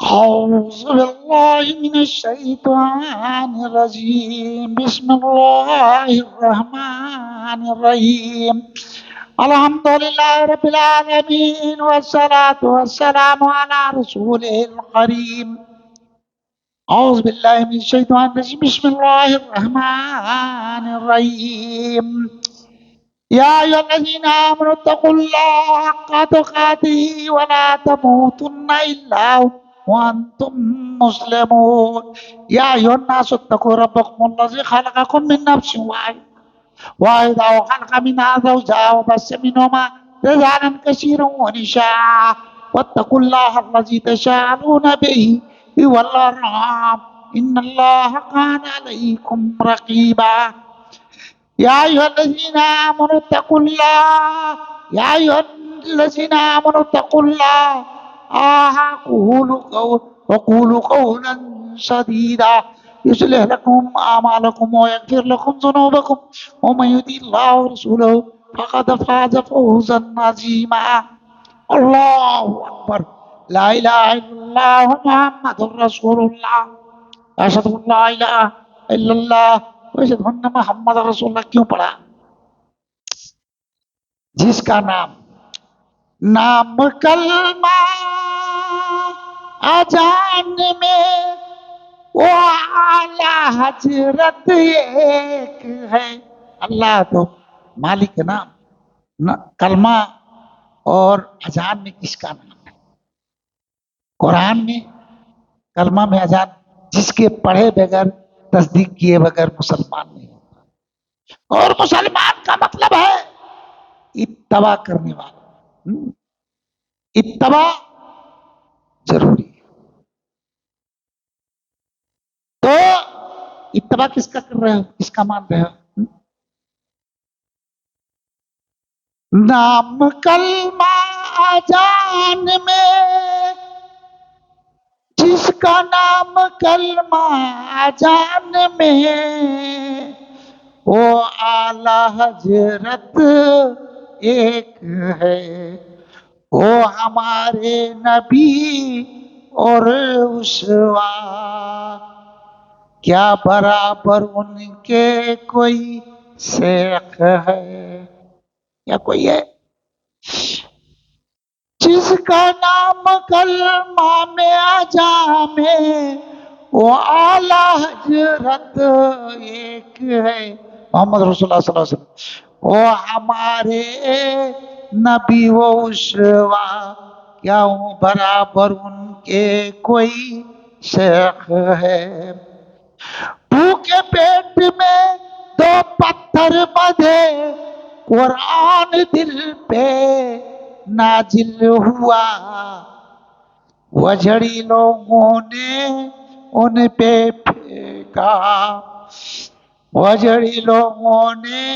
أعوذ بالله من الشيطان الرجيم بسم الله الرحمن الرحيم الحمد لله رب العالمين والصلاة والسلام على رسوله الكريم أعوذ بالله من الشيطان الرجيم بسم الله الرحمن الرحيم يا أيها الذين آمنوا اتقوا الله حق تقاته ولا تموتن إلا وأنتم مسلمون يا أيها الناس اتقوا ربكم الذي خلقكم من نفس واحدة وخلق منها زوجها وبث منهما رجالا كثيرا ونساء واتقوا الله الذي تساءلون به والأرحام إن الله كان عليكم رقيبا يا أيها الذين آمنوا اتقوا الله يا أيها الذين آمنوا اتقوا الله وقولوا قولا سديدا يصلح لكم أعمالكم ويغفر لكم ذنوبكم ومن يطع الله ورسوله فقد فاز فوزا عظيما الله أكبر لا إله إلا الله محمد رسول الله أشهد أن لا إله إلا الله وأشهد أن محمد رسول الله کیوں پڑھا؟ جس کا نام کلمہ اذان میں وہ اعلیٰ حضرت ایک ہے. اللہ تو مالک کا نام کلمہ اور اذان میں کس کا نام ہے؟ قرآن میں کلمہ میں اذان جس کے پڑھے بغیر تصدیق کیے بغیر مسلمان نہیں ہوتا. اور مسلمان کا مطلب ہے اتباع کرنے والا. اتباع ضروری ہے. تو اتباع کس کا کر رہے ہو، کس کا مان رہے ہو؟ نام کلمہ اذان میں جس کا نام کلمہ اذان میں وہ اعلیٰ حضرت ایک ہے. وہ ہمارے نبی اور اسوا کیا برابر ان کے کوئی شیخ ہے یا کوئی ہے؟ جس کا نام کلمہ میں اذان میں وہ اعلیٰ حضرت ایک ہے محمد رسول اللہ صلی اللہ علیہ وسلم. وہ ہمارے نبی و اسوا کیا ہوں برابر ان کے کوئی شیخ ہے. بھوکے پیٹ میں دو پتھر بندھے قرآن دل پہ نازل ہوا وجھڑی لوگوں نے ان پہ پھینکا. وجھڑی لوگوں نے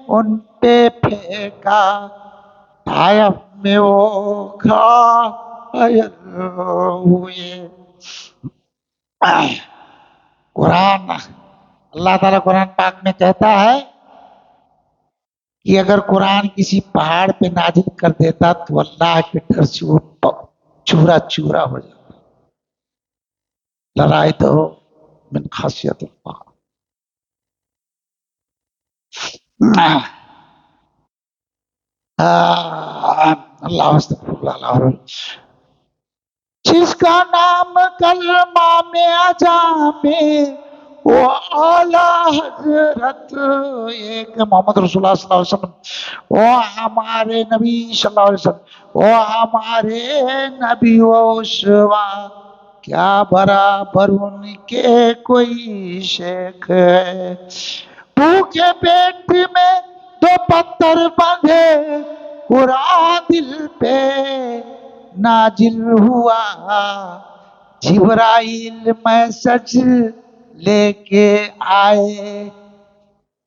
ان پہ پھینکا. طائف میں وہ گھائل ہوئے. قرآن اللہ تعالیٰ قرآن پاک میں کہتا ہے کہ اگر قرآن کسی پہاڑ پہ نازل کر دیتا تو اللہ کے ڈر سے وہ چورا چورا ہو جاتا. لڑائی تو من خاصیت اللہ. اللہ استغفر اللہ. جس کا نام کلمہ میں اذان میں وہ اعلیٰ حضرت ایک محمد رسول اللہ صلی اللہ علیہ وسلم. وہ ہمارے نبی صلی اللہ علیہ وسلم وہ ہمارے نبی و اسوا کیا برابر ان کے کوئی شیخ ہے. بھوکے پیٹ میں دو پتھر بندھے قرآن دل پہ نازل ہوا. جبرائیل میسج لے کے آئے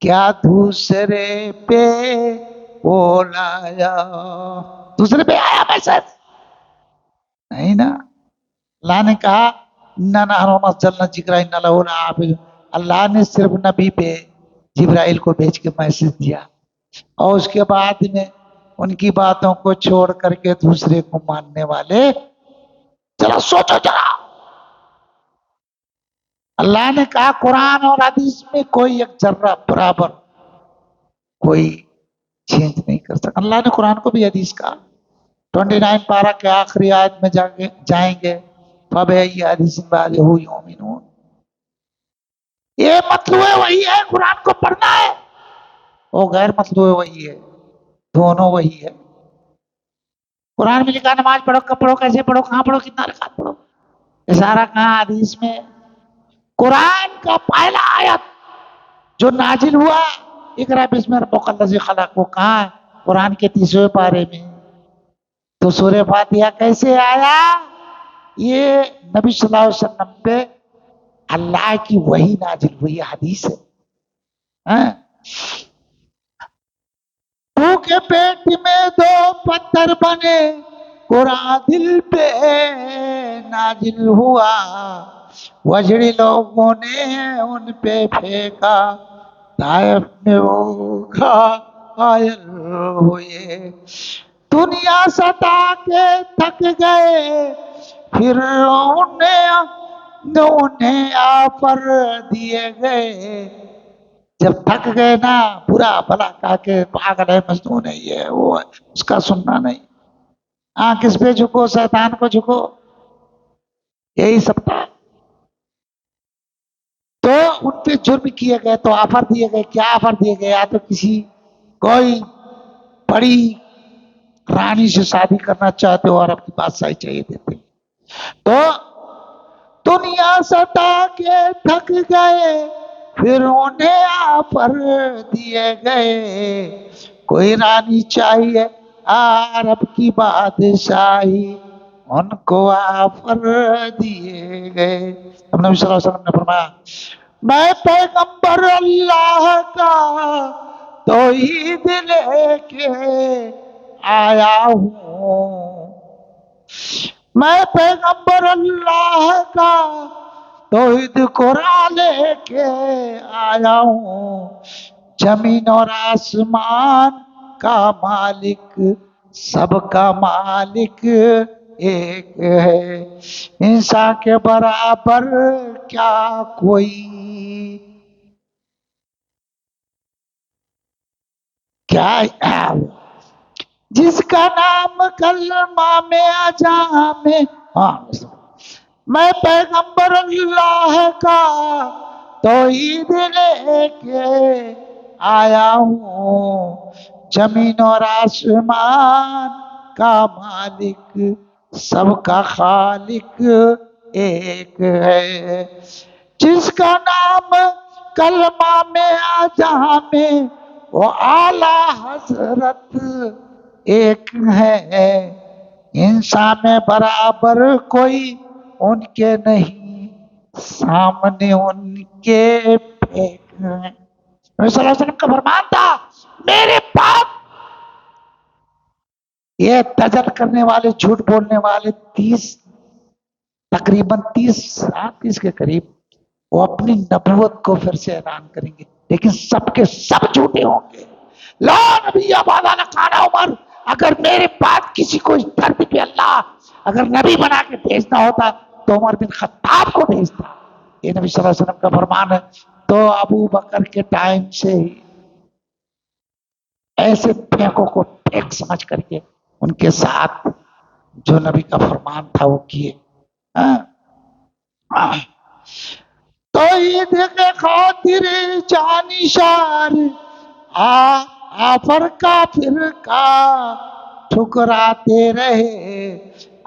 کیا دوسرے پہ بولایا. دوسرے پہ آیا میسج نہیں نا. اللہ نے کہا اللہ نے صرف نبی پہ جبرائیل کو بھیج کے میسج دیا اور اس کے بعد میں ان کی باتوں کو چھوڑ کر کے دوسرے کو ماننے والے ذرا سوچو ذرا. اللہ نے کہا قرآن اور حدیث میں کوئی ایک ذرہ برابر کوئی چینج نہیں کر سکتا. اللہ نے قرآن کو بھی حدیث کہا. 29 پارہ کے آخری آیت میں جائیں گے فَبِأَيِّ حَدِيثٍ بَعْدَهُ يُؤْمِنُونَ. یہ مطلوب وہی ہے، قرآن کو پڑھنا ہے، وہ غیر مطلوب وہی ہے، دونوں وہی ہے. قرآن میں لکھا نماز پڑھو، کب پڑھو، کیسے پڑھو، کہاں پڑھو، کتنا رکعت پڑھو، یہ سارا کہاں حدیث میں. قرآن کا پہلا آیت جو نازل ہوا اقرا بسم ربک الذی خلق، وہ کہاں ہے؟ قرآن کے 30ویں پارے میں. تو سورہ فاتحہ کیسے آیا؟ یہ نبی صلی اللہ علیہ وسلم پہ اللہ کی وحی نازل ہوئی حدیث ہے. ہاں؟ تو کے پیٹ میں 2 پتھر بنے، قرآن دل پہ نازل ہوا، وجڑی لوگوں نے ان پہ پھینکا، طائف میں وہ قائل ہوئے. دنیا ستا کے تھک گئے، پھر انہیں آفر دیے گئے. جب تھک گئے نا، برا بھلا کہا کہ پاگل ہے، مجنون ہے، یہ وہ ہے، اس کا سننا نہیں. کس پہ جھکو؟ شیطان کو جھکو. یہی سب تھا. تو ان پہ جرم کیے گئے تو آفر دیے گئے. کیا آفر دیے گئے؟ یا تو کسی کوئی بڑی رانی سے شادی کرنا چاہتے ہو اور اپنی بادشاہی چاہیے دیتے. تو دنیا ستا کے تھک گئے، پھر انہیں آفر دیے گئے، کوئی رانی چاہیے عرب کی بادشاہی، ان کو آفر دیے گئے. ہم نبی صلی اللہ علیہ وسلم نے فرمایا میں پیغمبر اللہ کا توحید لے کے آیا ہوں، میں پیغمبر اللہ کا توحید قرآن لے کے آیا ہوں. زمین اور آسمان کا مالک، سب کا مالک ایک ہے، انسان کے برابر کیا کوئی. کیا جس کا نام کلمہ میں اجا میں، میں پیغمبر اللہ کا توحید لے کے آیا ہوں، زمین اور آسمان کا مالک، سب کا خالق ایک ہے. جس کا نام کلمہ میں جہاں میں وہ اعلی حضرت ایک ہے، انسان میں برابر کوئی ان کے نہیں، سامنے ان کے ایک ہے. نبی صلی اللہ علیہ وسلم کا فرمان تھا میرے بعد یہ دجل کرنے والے، جھوٹ بولنے والے 30 30 کے قریب وہ اپنی نبوت کو پھر سے اعلان کریں گے، لیکن سب کے سب جھوٹے ہوں گے. لا نبی بعد انا کان عمر، اگر میرے بعد کسی کو اس دھرتی پہ اللہ اگر نبی بنا کے بھیجنا ہوتا تو عمر بن خطاب کو بھیجتا. یہ نبی صلی اللہ علیہ وسلم کا فرمان ہے. تو ابو بکر کے ٹائم سے ہی ایسے پھینکوں کو پھینک سمجھ کر کے ان کے ساتھ جو نبی کا فرمان تھا وہ کیے. توحید کے خاطر جانشار آفر کافر کا ٹھکراتے رہے،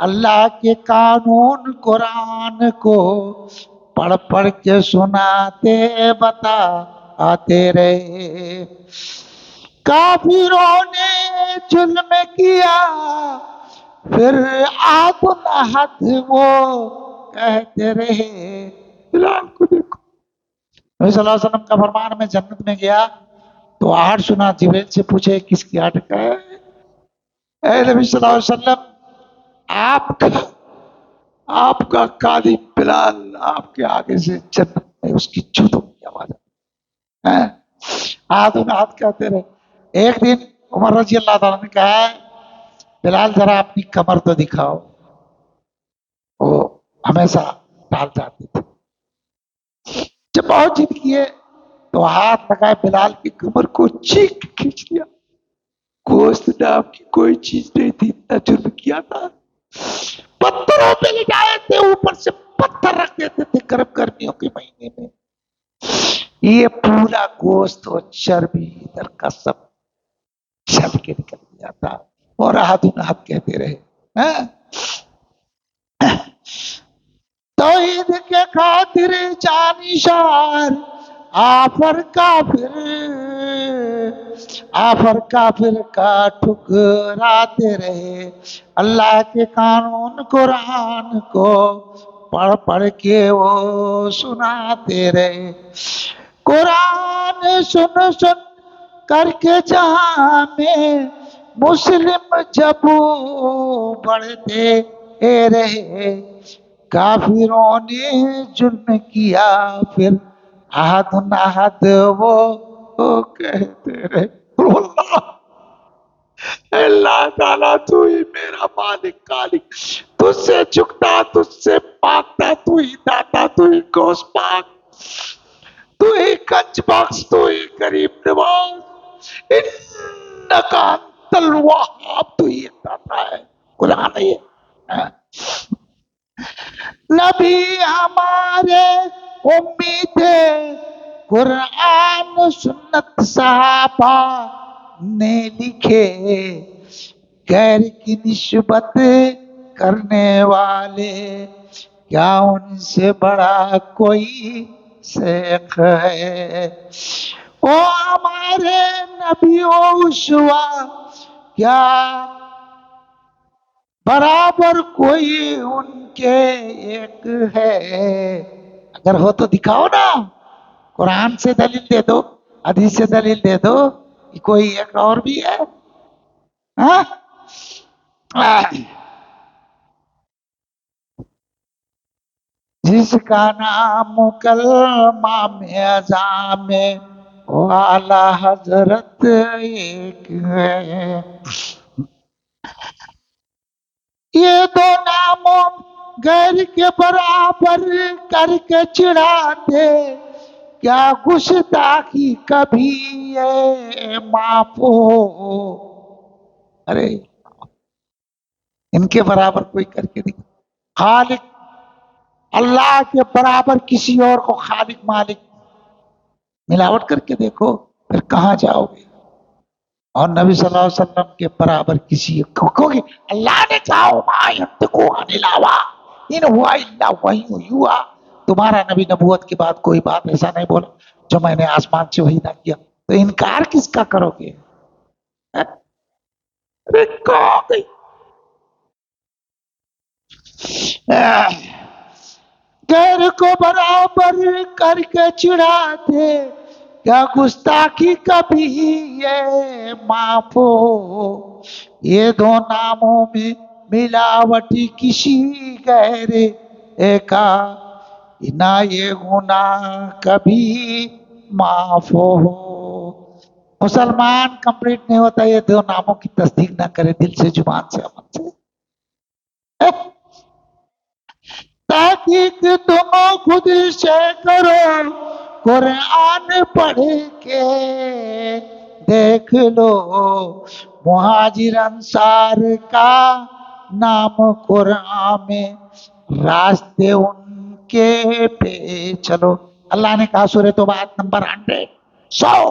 اللہ کے قانون قرآن کو پڑھ پڑھ کے سناتے بتاتے رہے. کافروں نے ظلم کیا، پھر آد الحد وہ کہتے رہے. بلال کو دیکھو، نبی صلی اللہ علیہ وسلم کا فرمان میں جنت میں گیا تو آہٹ سنا، جبریل سے پوچھے کس کی آہٹ ہے؟ اے نبی صلی اللہ علیہ وسلم آپ کا قاضی بلال آپ کے آگے سے جنت میں اس کی جوتوں کی آواز ہے. آد الحد کہتے رہے. ایک دن عمر رضی اللہ تعالیٰ نے کہا بلال ذرا اپنی کمر تو دکھاؤ. وہ ہمیشہ ٹال جاتے تھے. جب بہت ضد کیے تو ہاتھ لگائے بلال کی کمر کو چیخ کے کھینچ لیا. گوشت نام کی کوئی چیز نہیں تھی، اتنا جرم کیا تھا. پتھروں پہ لے جائے تھے، اوپر سے پتھر رکھ دیتے تھے گرم گرمیوں کے مہینے میں. یہ پورا گوشت اور چربی ادھر کا سب چھل کے نکل گیا تھا. اور آدھ کہتے رہے. ہاں؟ توحید کے خاطر جانشار آفر کافر کا ٹھکراتے رہے. اللہ کے قانون قرآن کو پڑھ پڑھ کے وہ سناتے رہے. قرآن سن سن کر کے جہاں میں مسلم جب بڑھتے رہے. کافروں نے ظلم کیا پھر احد احد وہ کہتے رہے. اللہ اللہ تعالیٰ تو ہی میرا مالک خالق، تجھ سے جھکتا، تجھ سے مانگتا، تو ہی داتا، تو ہی گوش پاک، تو ہی کنج بخش، تو ہی غریب نواز. انکا انت الوہاب، تو ہی داتا ہے. قرآن ہے یہ. نبی ہمارے امی تھے، قرآن سنت صحابہ نے لکھے. غیر کی نسبت کرنے والے کیا ان سے بڑا کوئی شیخ ہے؟ او ہمارے نبی و اسوا، کیا برابر کوئی ان کے ایک ہے؟ اگر ہو تو دکھاؤ نا، قرآن سے دلیل دے دو، حدیث سے دلیل دے دو کہ کوئی ایک اور بھی ہے. ہاں؟ جس کا نام کلمہ میں اذان میں والا حضرت ایک ہے. یہ دو ناموں غیر کے برابر کر کے چڑھاتے، کیا گستاخی کبھی ہے معاف ہو؟ ارے ان کے برابر کوئی کر کے دکھا. خالق اللہ کے برابر کسی اور کو خالق مالک ملاوٹ کر کے دیکھو، پھر کہاں جاؤ گے؟ اور نبی صلی اللہ علیہ وسلم کے برابر کسی کو اللہ نے کہا ما ينطق عن الهوى ان هو الا وحی یوحی. تمہارا نبی نبوت کے بعد کوئی بات ایسا نہیں بولا جو میں نے آسمان سے وحی نہ کیا. تو انکار کس کا کرو گے؟ ارے کہاں گئی؟ غیر کو برابر کر کے چڑھاتے، کیا گستاخی کبھی یہ معاف ہو؟ یہ دو ناموں میں ملاوٹی کسی غیر کا نہ یہ گناہ کبھی معاف ہو. مسلمان کمپلیٹ نہیں ہوتا یہ دو ناموں کی تصدیق نہ کرے دل سے، زبان سے، عمل سے. تحقیق تم خود سے کرو، قرآن پڑھ کے دیکھ لو. مہاجر انصار کا نام قرآن میں راستے ان کے پہ چلو. اللہ نے کہا سورہ توبہ نمبر 100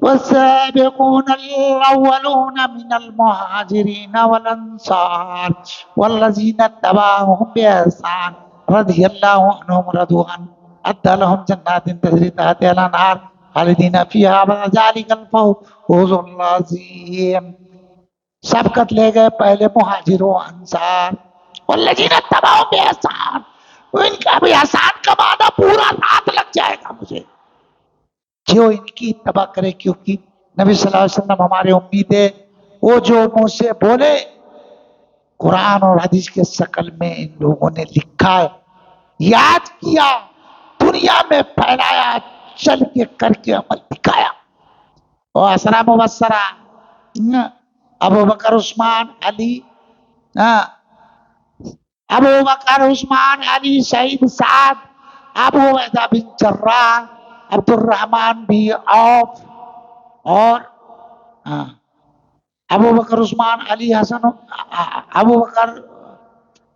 والسابقون الأولون من المهاجرين والأنصار والذين اتبعوهم بإحسان رضي الله عنهم ورضوا عنه أعد لهم جنات تجري تحتها الأنهار خالدين فيها أبدا ذلك الفوز العظيم. سبقت لے گئے پہلے مہاجروں انصار، والذین اتبعوهم بإحسان. ان کا بھی احسان کا معنی پورا رات لگ جائے گا مجھے، جو ان کی اتباع کرے، کیونکہ نبی صلی اللہ علیہ وسلم ہمارے امی تھے. وہ جو منہ سے بولے قرآن اور حدیث کے شکل میں ان لوگوں نے لکھا ہے، یاد کیا، دنیا میں پھیلایا، چل کے کر کے عمل دکھایا. اور اسرا مبصرہ ابو بکر عثمان علی ہاں، ابو بکر عثمان علی سعید سعد ابو عبیدہ بن جراح عبد الرحمن بن عوف اور ہاں، ابو بکر عثمان علی حسن ابو بکر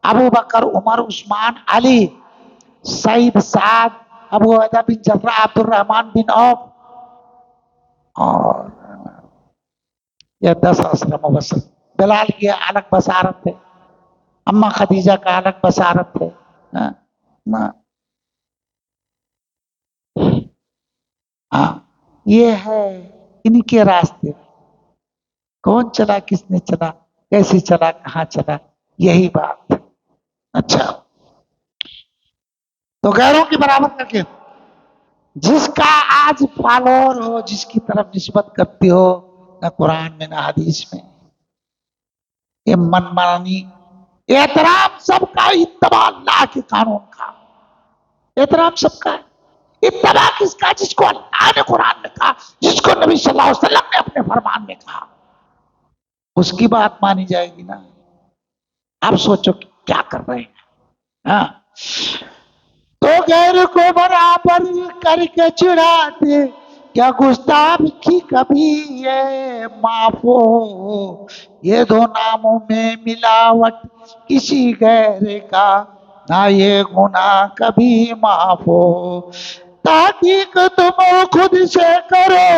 ابو بکر عمر عثمان علی سعید سعد ابو عبیدہ بن جراح عبد الرحمن بن عوف اور یہ 10 مبشر. بلال کی الگ بصارت تھے، اما خدیجہ کا الگ بصارت تھے. ہاں ہاں، یہ ہے ان کے راستے. کون چلا، کس نے چلا، کیسے چلا، کہاں چلا، یہی بات. اچھا، تو غیروں کی برابر کر کے جس کا آج فالوور ہو، جس کی طرف نسبت کرتی ہو، نہ قرآن میں نہ حدیث میں، یہ من مانی. احترام سب کا، اتباع اللہ کے قانون کا احترام سب کا ہے. اتباع کس کا؟ جس کو اللہ نے قرآن میں کہا، جس کو نبی صلی اللہ علیہ وسلم نے اپنے فرمان میں کہا، اس کی بات مانی جائے گی نا. اب سوچو کہ کیا کر رہے ہیں. ہاں، تو غیر کو برابر کر کے چڑھاتے، کیا گستاخ کی کبھی یہ معاف ہو. یہ دو ناموں میں ملاوٹ کسی غیر کا، نہ یہ گناہ کبھی معاف ہو. تحقیق تم خود سے کرو،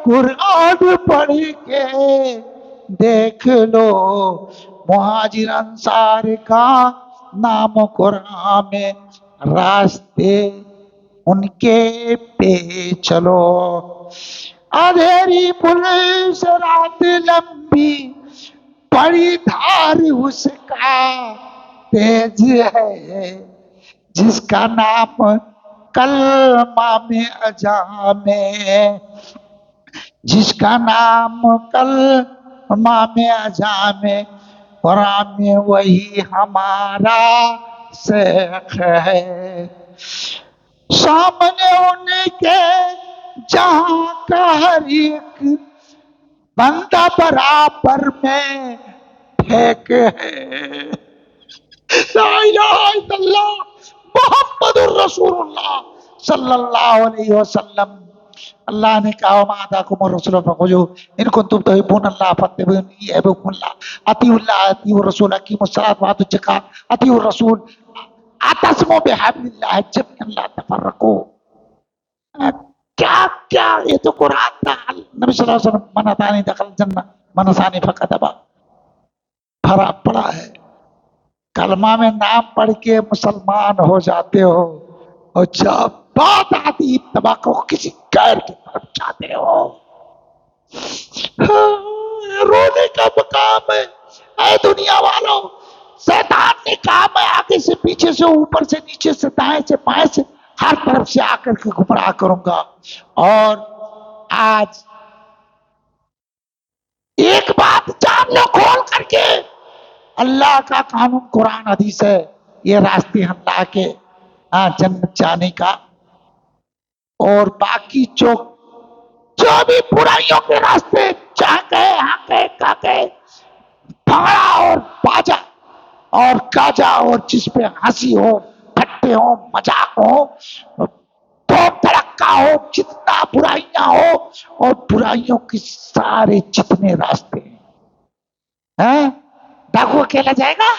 قرآن پڑھ کے دیکھ لو. مہاجر انصار کا نام قرآن میں، راستے ان کے پہ چلو. اندھیری پولیس رات لمبی، بڑی دھار اس کا تیز ہے. جس کا نام کلمہ میں اجا میں، جس کا نام کلمہ میں اجا میں، قرآن میں وہی ہمارا شیخ ہے. سامنے ان کے جہاں کا ہر ایک بندہ برابر میں ٹھیک ہے. لا الہ الا اللہ محمد الرسول اللہ صلی اللہ علیہ وسلم. اللہ نے کہا وما آتاکم الرسول فخذوہ ان کنتم تحبون اللہ فاتبعونی یحببکم اللہ اطیعوا الرسول اقیموا الصلاۃ وآتوا الزکاۃ اطیعوا الرسول اعتصموا بحبل اللہ جميعا لا تفرقوا. کیا کیا، یہ تو قرآن تھا. نبی صلی اللہ علیہ وسلم من اطاعنی دخل الجنہ من عصانی فقد ابی. بھرا پڑا ہے. کلمہ میں نام پڑھ کے مسلمان ہو جاتے ہو، اور جب بات آتی اتباع کو کسی غیر کی طرف جاتے ہو. رونے کا مقام ہے. اے دنیا والوں، شیطان نے کہا میں آگے سے پیچھے سے اوپر سے نیچے سے دائیں سے بائیں سے ہر طرف سے آ کر کے گمراہ کروں گا. اور آج ایک بات جان لو کھول کر کے، اللہ کا قانون قرآن حدیث ہے. یہ راستے اللہ کے جنت جانے کا. اور باقی جو بھی برائیوں کے راستے، جہاں گئے ہاں گئے کا گئے، بھاڑا اور باجا اور گاجا اور جس پہ ہنسی ہو، پھٹے ہو، مذاق ہو، توپ دھڑکا ہو، جتنا برائیاں ہو، اور برائیوں کے سارے جتنے راستے ہیں. ڈاکو اکیلا جائے گا؟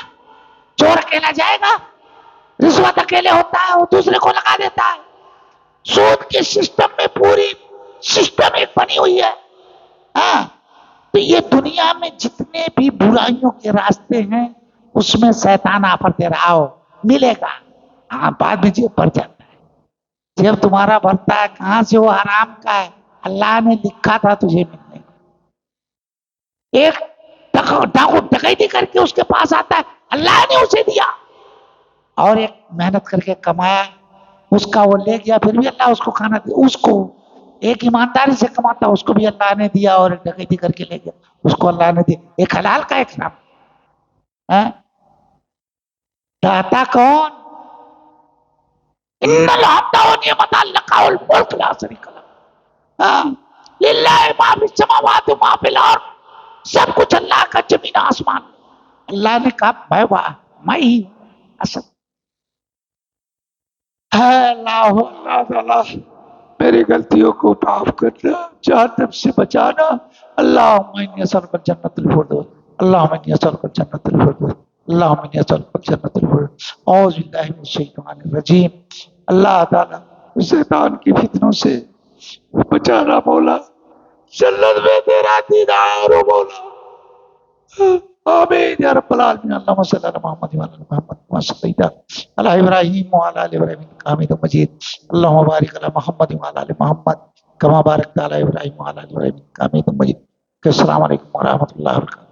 چور اکیلا جائے گا؟ رشوت اکیلے ہوتا ہے، وہ دوسرے کو لگا دیتا ہے. سود کے سسٹم میں پوری سسٹم ایک بنی ہوئی ہے. ہاں، تو یہ دنیا میں جتنے بھی برائیوں کے راستے ہیں، اس میں شیطان آفر دے رہا ہو ملے گا. ہاں، بعد میں جیب بھر جاتا ہے. جیب تمہارا بھرتا ہے کہاں سے؟ وہ حرام کا ہے. اللہ نے لکھا تھا تجھے ملنے کو. ایک ڈاکو ڈکیتی کر کے اس کے پاس آتا ہے، اللہ نے اسے دیا. اور ایک محنت کر کے کمایا، اس کا وہ لے گیا، پھر بھی اللہ اس کو کھانا دیا. اس کو ایک ایمانداری سے کماتا، اس کو بھی اللہ نے دیا. اور ایک ڈکیتی کر کے لے گیا، اس کو اللہ نے دیا. ایک حلال کا ایک حرام. داتا کون؟ ان الحمد والنعمت لک والملک لا شریک لک للہ ما فی السماوات و ما فی الارض. سب کچھ اللہ کا، زمین آسمان. اللہ نے کہا میں ہی ہوں اصل. اے اللہ اللہ تعالیٰ میری غلطیوں کو معاف کرنا، جہنم سے بچانا. اللہم انی اسألک الجنۃ الفردوس، اللہم انی اسألک الجنۃ الفردوس، اللہم انی اسألک الجنۃ الفردوس. اعوذ باللہ من الشیطان الرجیم. اللہ تعالیٰ شیطان کی فتنوں سے بچانا مولا، جنت میں تیرا دیدار ہو مولا. آمین یا رب العالمین. اللہم صلی علی محمد وعلی آل محمد کما صلیت علی ابراہیم وعلی آل ابراہیم انک حمید مجید. اللہم بارک علی محمد وعلی آل محمد کما بارکت علی ابراہیم وعلی آل ابراہیم انک حمید مجید. السلام علیکم ورحمۃ اللہ وبرکاتہ.